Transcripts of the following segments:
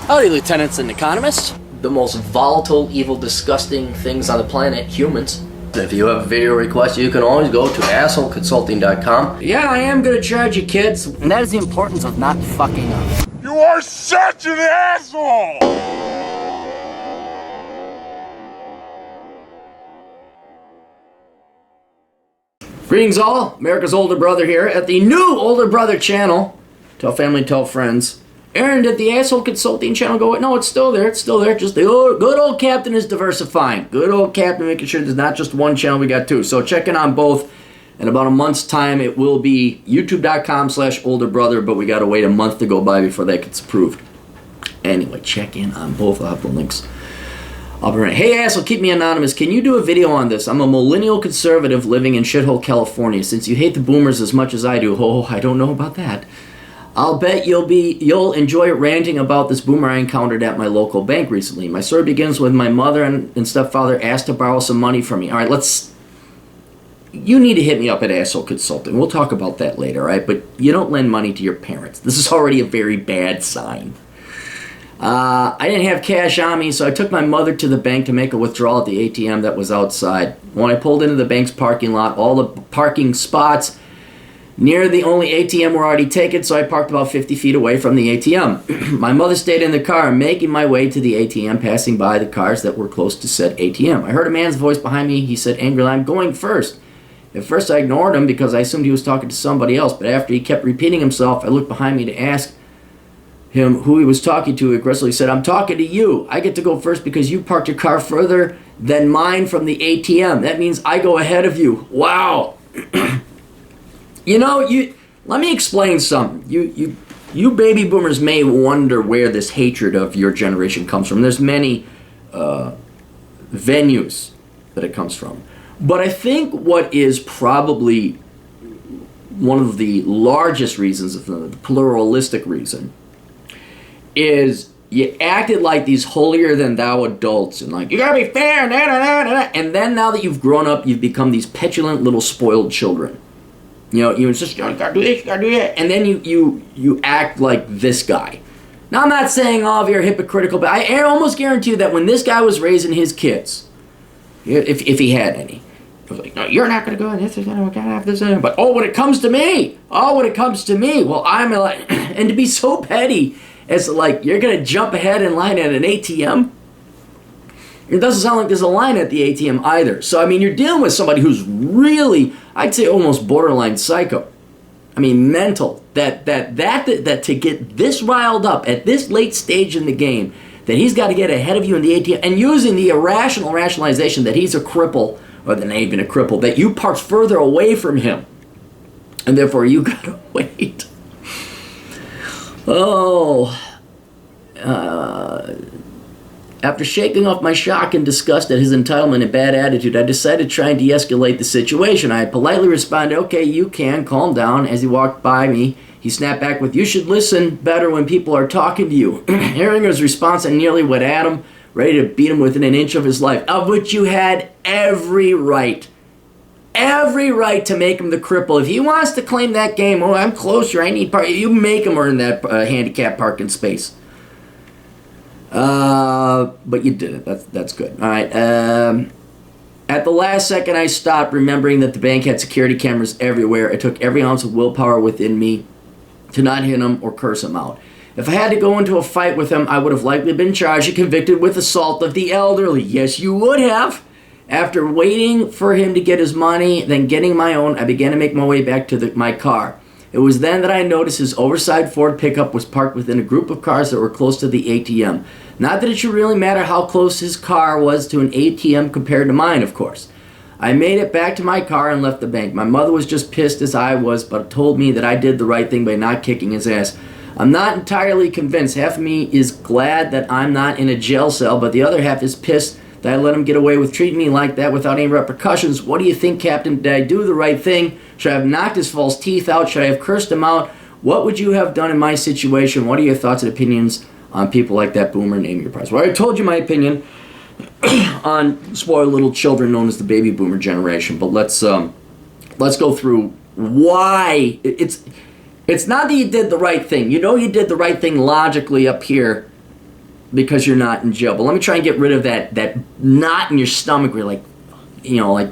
Howdy, lieutenants and economists. The most volatile, evil, disgusting things on the planet, humans. If you have a video request, you can always go to assholeconsulting.com. Yeah, I am gonna charge you, kids. And that is the importance of not fucking up. You are such an asshole! Greetings all, America's older brother here at the new older brother channel. Tell family, tell friends. Aaron, did the asshole consulting channel go? No, it's still there. It's still there. Just the good old captain is diversifying. Good old captain making sure there's not just one channel. We got two. So check in on both. In about a month's time, it will be youtube.com/olderbrother, but we got to wait a month to go by before that gets approved. Anyway, check in on both. I'll have the links. I'll be right. Hey, asshole, keep me anonymous. Can you do a video on this? I'm a millennial conservative living in shithole California. Since you hate the boomers as much as I do, oh, I don't know about that. I'll bet you'll enjoy ranting about this boomer I encountered at my local bank recently. My story begins with my mother and stepfather asked to borrow some money from me. All right, you need to hit me up at Asshole Consulting. We'll talk about that later, all right? But you don't lend money to your parents. This is already a very bad sign. I didn't have cash on me, so I took my mother to the bank to make a withdrawal at the ATM that was outside. When I pulled into the bank's parking lot, all the parking spots near the only ATM were already taken, so I parked about 50 feet away from the ATM. My mother stayed in the car, making my way to the ATM, passing by the cars that were close to said ATM. I heard a man's voice behind me. He said angrily, "I'm going first." At first I ignored him because I assumed he was talking to somebody else, but after he kept repeating himself, I looked behind me to ask him who he was talking to. He aggressively said, "I'm talking to you. I get to go first because you parked your car further than mine from the ATM. That means I go ahead of you." Wow. You know, let me explain something. You baby boomers may wonder where this hatred of your generation comes from. There's many venues that it comes from. But I think what is probably one of the largest reasons, the pluralistic reason, is you acted like these holier-than-thou adults and like, you gotta be fair, da, da, da, da. And then now that you've grown up, you've become these petulant little spoiled children. You know, you just, you gotta do this, you gotta do that. And then you act like this guy. Now, I'm not saying all of you are hypocritical, but I almost guarantee you that when this guy was raising his kids, if he had any, I was like, no, you're not gonna go in this, we gotta have this, but when it comes to me, well, I'm like, and to be so petty as like, you're gonna jump ahead in line at an ATM? It doesn't sound like there's a line at the ATM either. So, I mean, you're dealing with somebody who's really, I'd say almost borderline psycho. I mean, mental. That to get this riled up at this late stage in the game, that he's got to get ahead of you in the ATM, and using the irrational rationalization that he's a cripple, or that ain't even a cripple, that you parked further away from him, and therefore you got to wait. After shaking off my shock and disgust at his entitlement and bad attitude, I decided to try and de-escalate the situation. I politely responded, "Okay, you can, calm down." As he walked by me, he snapped back with, "You should listen better when people are talking to you." Hearing his response, I nearly went at him, ready to beat him within an inch of his life, of which you had every right. Every right to make him the cripple. If he wants to claim that game, I'm closer, I need parking, you make him earn that handicap parking space. But you did it. That's good. All right. At the last second, I stopped, remembering that the bank had security cameras everywhere. It took every ounce of willpower within me to not hit him or curse him out. If I had to go into a fight with him, I would have likely been charged and convicted with assault of the elderly. Yes, you would have. After waiting for him to get his money, then getting my own, I began to make my way back to my car. It was then that I noticed his oversized Ford pickup was parked within a group of cars that were close to the ATM. Not that it should really matter how close his car was to an ATM compared to mine, of course. I made it back to my car and left the bank. My mother was just pissed as I was, but told me that I did the right thing by not kicking his ass. I'm not entirely convinced. Half of me is glad that I'm not in a jail cell, but the other half is pissed that I let him get away with treating me like that without any repercussions. What do you think, Captain? Did I do the right thing? Should I have knocked his false teeth out? Should I have cursed him out? What would you have done in my situation? What are your thoughts and opinions on people like that boomer? Name your price. Well, I told you my opinion on spoiled little children known as the baby boomer generation, but let's go through why. It's not that you did the right thing. You know you did the right thing logically up here because you're not in jail. But let me try and get rid of that knot in your stomach where like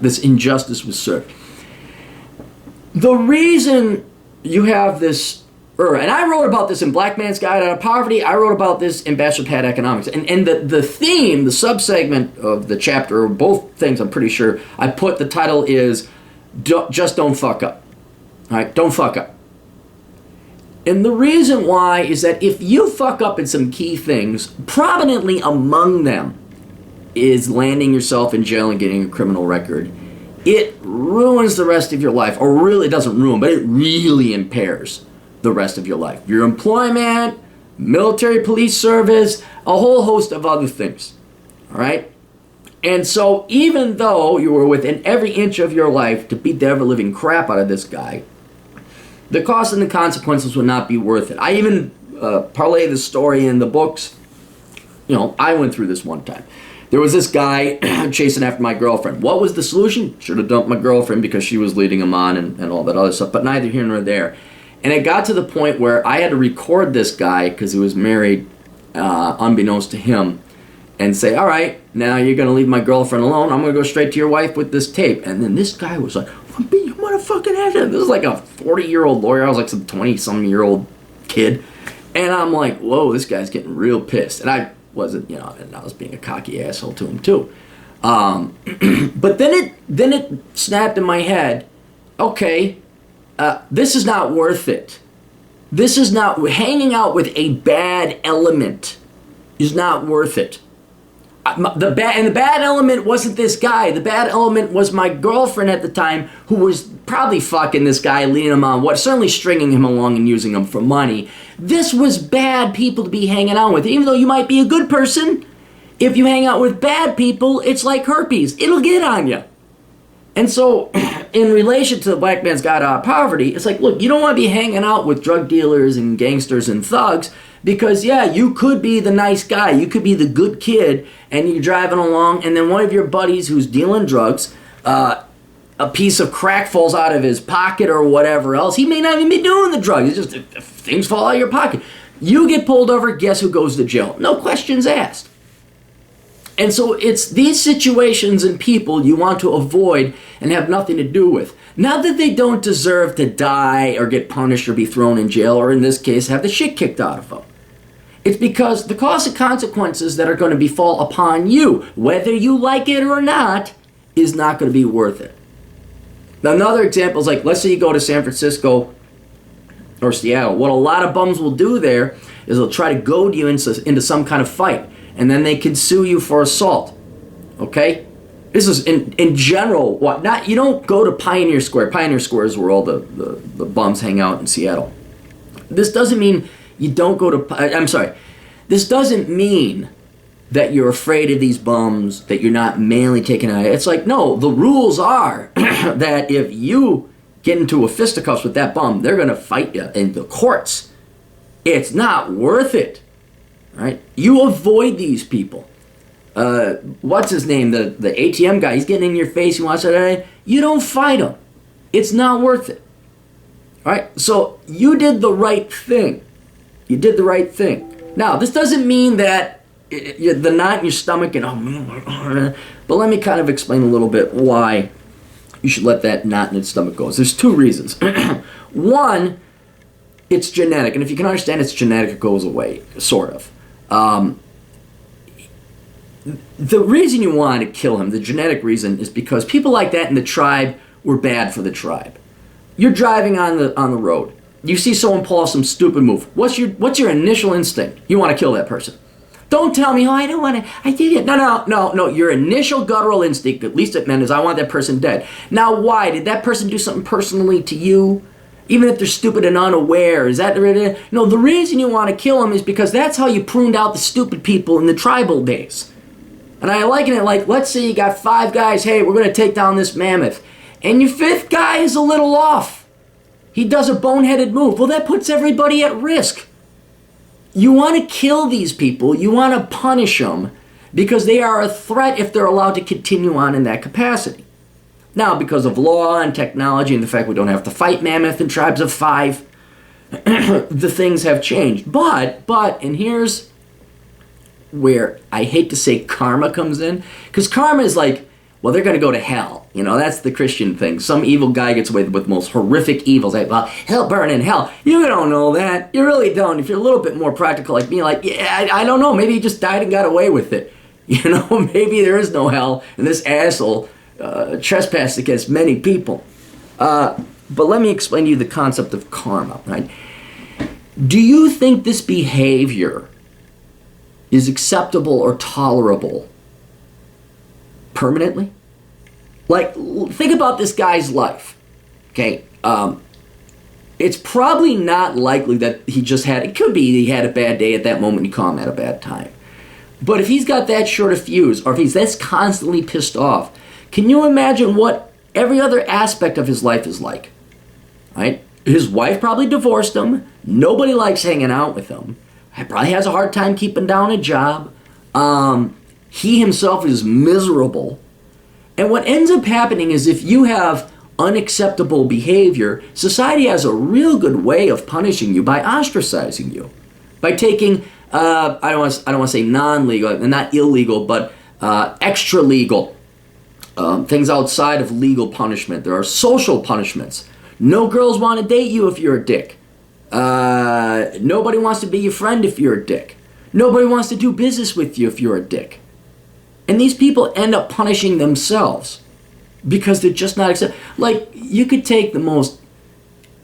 this injustice was served. The reason you have this, and I wrote about this in Black Man's Guide Out of Poverty, I wrote about this in Bachelor Pad Economics. And the theme, the subsegment of the chapter, or both things I'm pretty sure, I put the title is, just don't fuck up. All right, don't fuck up. And the reason why is that if you fuck up in some key things, prominently among them is landing yourself in jail and getting a criminal record, it ruins the rest of your life. Or really doesn't ruin, but it really impairs the rest of your life. Your employment, military police service, a whole host of other things. All right? And so even though you were within every inch of your life to beat the ever-living crap out of this guy, the cost and the consequences would not be worth it. I even parlay the story in the books. I went through this one time. There was this guy chasing after my girlfriend. What was the solution? Should have dumped my girlfriend because she was leading him on and all that other stuff, but neither here nor there. And it got to the point where I had to record this guy because he was married, unbeknownst to him, and say, all right, now you're going to leave my girlfriend alone. I'm going to go straight to your wife with this tape. And then this guy was like, you motherfucking asshole. This was like a 40-year-old lawyer. I was like some 20-some-year-old kid. And I'm like, whoa, this guy's getting real pissed. And I wasn't, and I was being a cocky asshole to him too. But then it snapped in my head, okay, this is not worth it. This is not, hanging out with a bad element is not worth it. The bad element wasn't this guy. The bad element was my girlfriend at the time, who was probably fucking this guy, leading him on, certainly stringing him along and using him for money. This was bad people to be hanging out with. Even though you might be a good person, if you hang out with bad people, it's like herpes. It'll get on you. And so, in relation to the Black Man's Guide Out of Poverty, it's like, look, you don't want to be hanging out with drug dealers and gangsters and thugs, because, yeah, you could be the nice guy, you could be the good kid, and you're driving along, and then one of your buddies who's dealing drugs, a piece of crack falls out of his pocket or whatever else. He may not even be doing the drugs. It's just things fall out of your pocket. You get pulled over, guess who goes to jail? No questions asked. And so it's these situations and people you want to avoid and have nothing to do with. Not that they don't deserve to die or get punished or be thrown in jail, or in this case, have the shit kicked out of them. It's because the cost and consequences that are going to befall upon you, whether you like it or not, is not going to be worth it. Now, another example is like, let's say you go to San Francisco or Seattle. What a lot of bums will do there is they'll try to goad you into some kind of fight, and then they can sue you for assault. Okay? This is in general. You don't go to Pioneer Square. Pioneer Square is where all the bums hang out in Seattle. This doesn't mean you don't go to. I'm sorry. This doesn't mean that you're afraid of these bums, that you're not manly taken out. It's like, no, the rules are that if you get into a fisticuffs with that bum, they're going to fight you in the courts. It's not worth it. Right? You avoid these people. What's his name? The ATM guy. He's getting in your face. He wants to. You don't fight him. It's not worth it. All right? So you did the right thing. You did the right thing. Now, this doesn't mean that the knot in your stomach and but let me kind of explain a little bit why you should let that knot in your stomach go. There's two reasons. One, it's genetic, and if you can understand it's genetic, it goes away, sort of. The reason you want to kill him, the genetic reason, is because people like that in the tribe were bad for the tribe. You're driving on the road. You see someone pull off some stupid move. What's your initial instinct? You want to kill that person. Don't tell me, I don't want to, I did it. No. Your initial guttural instinct, at least it meant, is I want that person dead. Now, why? Did that person do something personally to you? Even if they're stupid and unaware, is that the... No, the reason you want to kill them is because that's how you pruned out the stupid people in the tribal days. And I liken it like, let's say you got 5 guys, hey, we're going to take down this mammoth. And your 5th guy is a little off. He does a boneheaded move. Well, that puts everybody at risk. You want to kill these people. You want to punish them because they are a threat if they're allowed to continue on in that capacity. Now, because of law and technology and the fact we don't have to fight mammoth in tribes of 5, the things have changed. But, and here's where I hate to say karma comes in, because karma is like, well, they're going to go to hell. You know, that's the Christian thing. Some evil guy gets away with most horrific evils. Like, well, he'll burn in hell. You don't know that. You really don't. If you're a little bit more practical like me, like, yeah, I don't know. Maybe he just died and got away with it. You know, maybe there is no hell, and this asshole trespassed against many people. But let me explain to you the concept of karma, right? Do you think this behavior is acceptable or tolerable permanently? Like, think about this guy's life, okay? It's probably not likely that he just had, it could be he had a bad day at that moment, he caught him at a bad time. But if he's got that short a fuse, or if he's that's constantly pissed off, can you imagine what every other aspect of his life is like, right? His wife probably divorced him. Nobody likes hanging out with him. He probably has a hard time keeping down a job. He himself is miserable. And what ends up happening is if you have unacceptable behavior, society has a real good way of punishing you by ostracizing you. By taking, I don't want to say non-legal, not illegal, but extra-legal. Things outside of legal punishment. There are social punishments. No girls want to date you if you're a dick. Nobody wants to be your friend if you're a dick. Nobody wants to do business with you if you're a dick. And these people end up punishing themselves because they're just not accepted. Like, you could take the most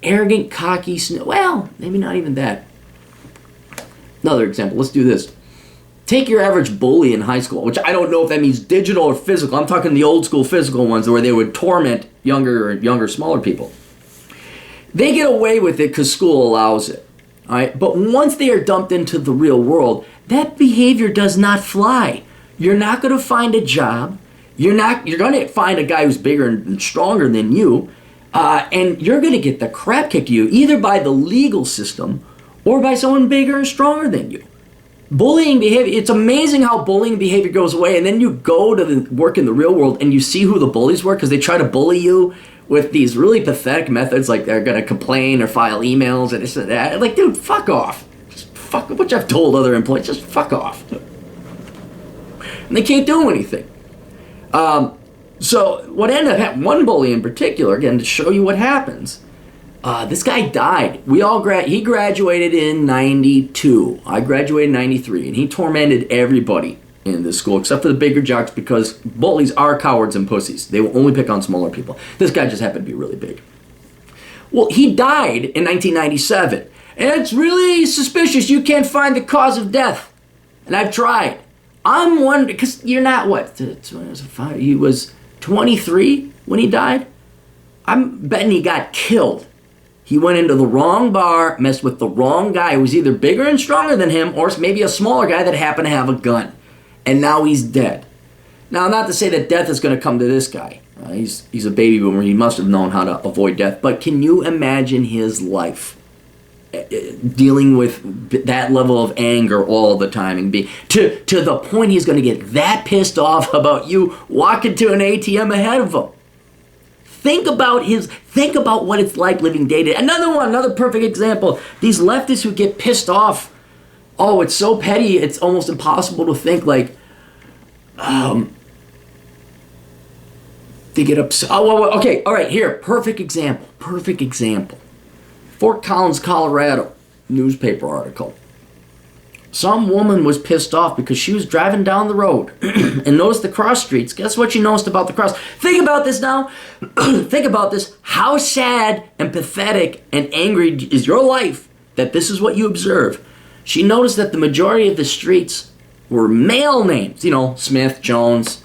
arrogant, cocky, well, maybe not even that. Another example, let's do this. Take your average bully in high school, which I don't know if that means digital or physical. I'm talking the old school physical ones where they would torment younger, smaller people. They get away with it because school allows it. All right? But once they are dumped into the real world, that behavior does not fly. You're not going to find a job. You're going to find a guy who's bigger and stronger than you, and you're going to get the crap kicked to you either by the legal system or by someone bigger and stronger than you. Bullying behavior, it's amazing how bullying behavior goes away, and then you go to work in the real world and you see who the bullies were because they try to bully you with these really pathetic methods, like they're going to complain or file emails and this and that. Like, dude, fuck off. Just fuck, which I've told other employees, just fuck off. And they can't do anything. So what ended up happening, one bully in particular, again, to show you what happens, this guy died. He graduated in 92. I graduated in 93, and he tormented everybody in this school except for the bigger jocks because bullies are cowards and pussies. They will only pick on smaller people. This guy just happened to be really big. Well, he died in 1997, and it's really suspicious. You can't find the cause of death, and I've tried. I'm wondering, because you're not, he was 23 when he died? I'm betting he got killed. He went into the wrong bar, messed with the wrong guy who was either bigger and stronger than him or maybe a smaller guy that happened to have a gun. And now he's dead. Now, not to say that death is going to come to this guy. He's a baby boomer. He must have known how to avoid death. But can you imagine his life? Dealing with that level of anger all the time and be to the point he's going to get that pissed off about you walking to an ATM ahead of him. Think about what it's like living day to day. Another perfect example. These leftists who get pissed off. Oh, it's so petty. It's almost impossible to think like. They get upset. Oh, okay. All right. Here, perfect example. Fort Collins, Colorado, newspaper article. Some woman was pissed off because she was driving down the road and noticed the cross streets. Guess what she noticed about the cross? Think about this now. Think about this. How sad and pathetic and angry is your life that this is what you observe? She noticed that the majority of the streets were male names. You know, Smith, Jones,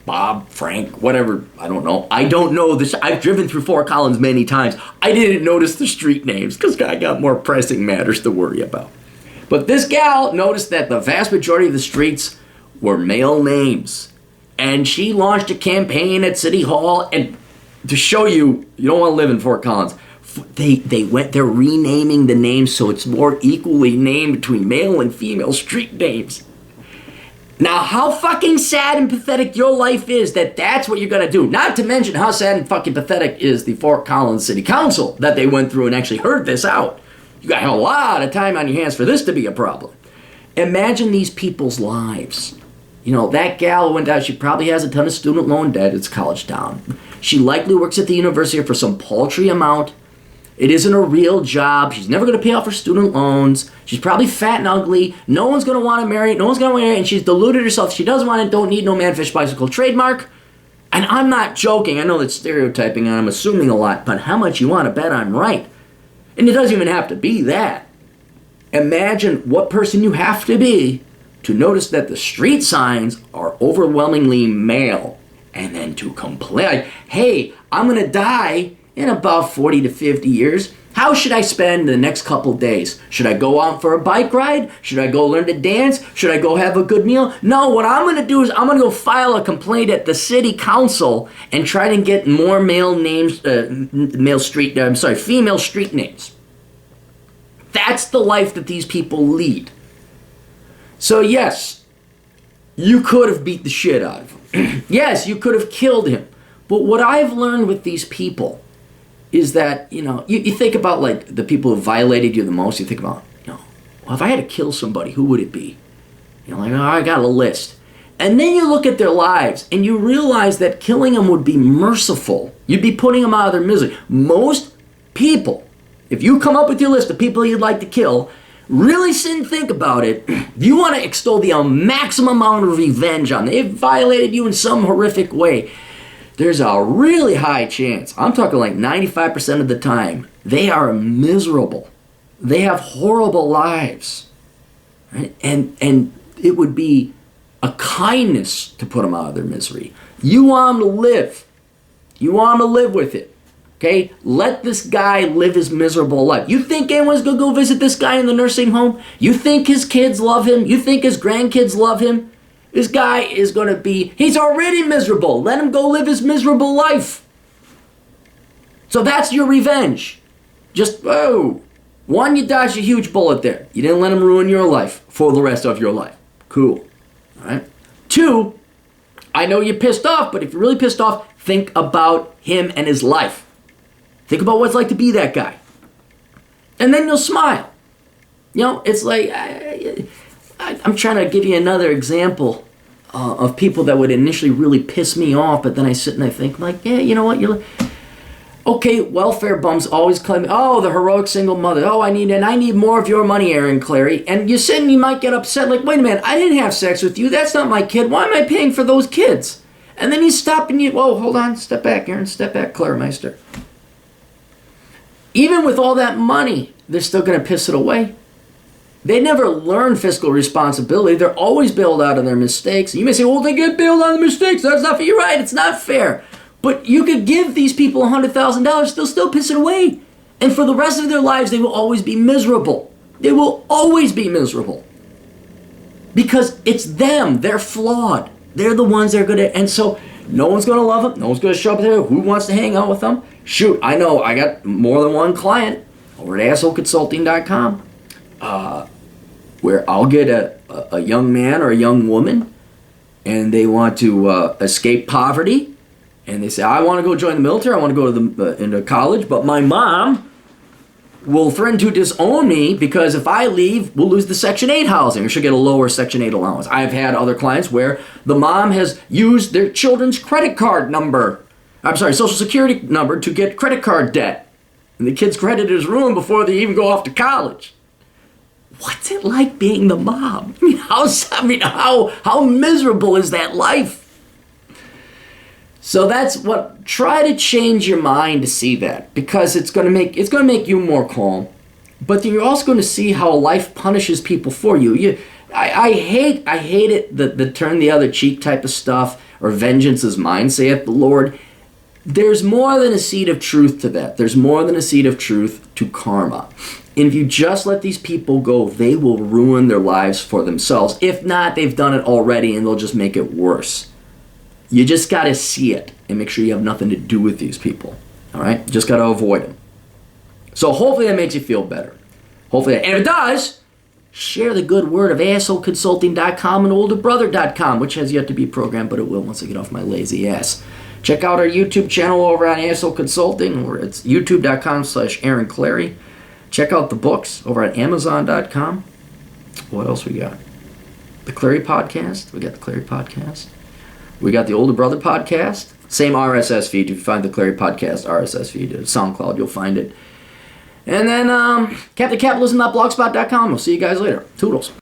Bob, Frank, whatever, I don't know. I don't know this. I've driven through Fort Collins many times. I didn't notice the street names because I got more pressing matters to worry about. But this gal noticed that the vast majority of the streets were male names. And she launched a campaign at City Hall and to show you don't want to live in Fort Collins. They're renaming the names so it's more equally named between male and female street names. Now, how fucking sad and pathetic your life is that's what you're going to do. Not to mention how sad and fucking pathetic is the Fort Collins City Council that they went through and actually heard this out. You got a lot of time on your hands for this to be a problem. Imagine these people's lives. You know, that gal who went down, she probably has a ton of student loan debt. It's college town. She likely works at the university for some paltry amount. It isn't a real job. She's never going to pay off her student loans. She's probably fat and ugly. No one's going to want to marry. No one's going to marry her. And she's deluded herself. She doesn't want it. Don't need no man, fish, bicycle trademark. And I'm not joking. I know that's stereotyping and I'm assuming a lot. But how much you want to bet I'm right? And it doesn't even have to be that. Imagine what person you have to be to notice that the street signs are overwhelmingly male. And then to complain, like, hey, I'm going to die in about 40 to 50 years. How should I spend the next couple days? Should I go out for a bike ride? Should I go learn to dance? Should I go have a good meal? No, what I'm going to do is I'm going to go file a complaint at the city council and try to get more female street names. That's the life that these people lead. So yes, you could have beat the shit out of him. Yes, you could have killed him. But what I've learned with these people is that, you know, you think about like the people who violated you the most. You think about, you know, well, if I had to kill somebody, who would it be? You know, like, oh, I got a list. And then you look at their lives and you realize that killing them would be merciful. You'd be putting them out of their misery. Most people, if you come up with your list of people you'd like to kill, really sit and think about it. You want to extol the maximum amount of revenge on them. They've violated you in some horrific way. There's a really high chance, I'm talking like 95% of the time, they are miserable. They have horrible lives. Right? And it would be a kindness to put them out of their misery. You want them to live. You want them to live with it. Okay? Let this guy live his miserable life. You think anyone's going to go visit this guy in the nursing home? You think his kids love him? You think his grandkids love him? This guy is going to be, he's already miserable. Let him go live his miserable life. So that's your revenge. Just, oh, one, you dodged a huge bullet there. You didn't let him ruin your life for the rest of your life. Cool. All right. Two, I know you're pissed off, but if you're really pissed off, think about him and his life. Think about what it's like to be that guy. And then you'll smile. You know, it's like, I'm trying to give you another example of people that would initially really piss me off, but then I sit and I think, like, yeah, you know what? Okay, welfare bums always claim, oh, the heroic single mother. Oh, I need more of your money, Aaron Clary. And you sit and you might get upset, like, wait a minute, I didn't have sex with you. That's not my kid. Why am I paying for those kids? And then you stop and whoa, hold on, step back, Aaron, step back, Clairmeister. Even with all that money, they're still going to piss it away. They never learn fiscal responsibility. They're always bailed out of their mistakes. You may say, well, they get bailed out of mistakes. That's not fair. You're right. It's not fair. But you could give these people $100,000. They'll still piss it away. And for the rest of their lives, they will always be miserable. They will always be miserable. Because it's them. They're flawed. They're the ones that are going to... And so no one's going to love them. No one's going to show up there. Who wants to hang out with them? Shoot, I know. I got more than one client over at assholeconsulting.com. Where I'll get a young man or a young woman and they want to escape poverty and they say, I want to go join the military, I want to go to into college, but my mom will threaten to disown me because if I leave, we'll lose the Section 8 housing or she'll get a lower Section 8 allowance. I've had other clients where the mom has used their children's credit card number, Social Security number to get credit card debt. And the kid's credit is ruined before they even go off to college. What's it like being the mom? How miserable is that life? So that's what. Try to change your mind to see that because it's going to make you more calm. But then you're also going to see how life punishes people for you. I hate it the turn the other cheek type of stuff or vengeance is mine, saith the Lord. There's more than a seed of truth to that. There's more than a seed of truth to karma. And if you just let these people go, they will ruin their lives for themselves. If not, they've done it already and they'll just make it worse. You just got to see it and make sure you have nothing to do with these people. All right? Just got to avoid them. So hopefully that makes you feel better. And if it does, share the good word of assholeconsulting.com and olderbrother.com, which has yet to be programmed, but it will once I get off my lazy ass. Check out our YouTube channel over on Asshole Consulting, or it's youtube.com/Aaron Clary. Check out the books over at amazon.com. What else we got? The Clary Podcast. We got the Clary Podcast. We got the Older Brother Podcast. Same RSS feed. If you find the Clary Podcast RSS feed, SoundCloud, you'll find it. And then CaptainCapitalism.blogspot.com. We'll see you guys later. Toodles.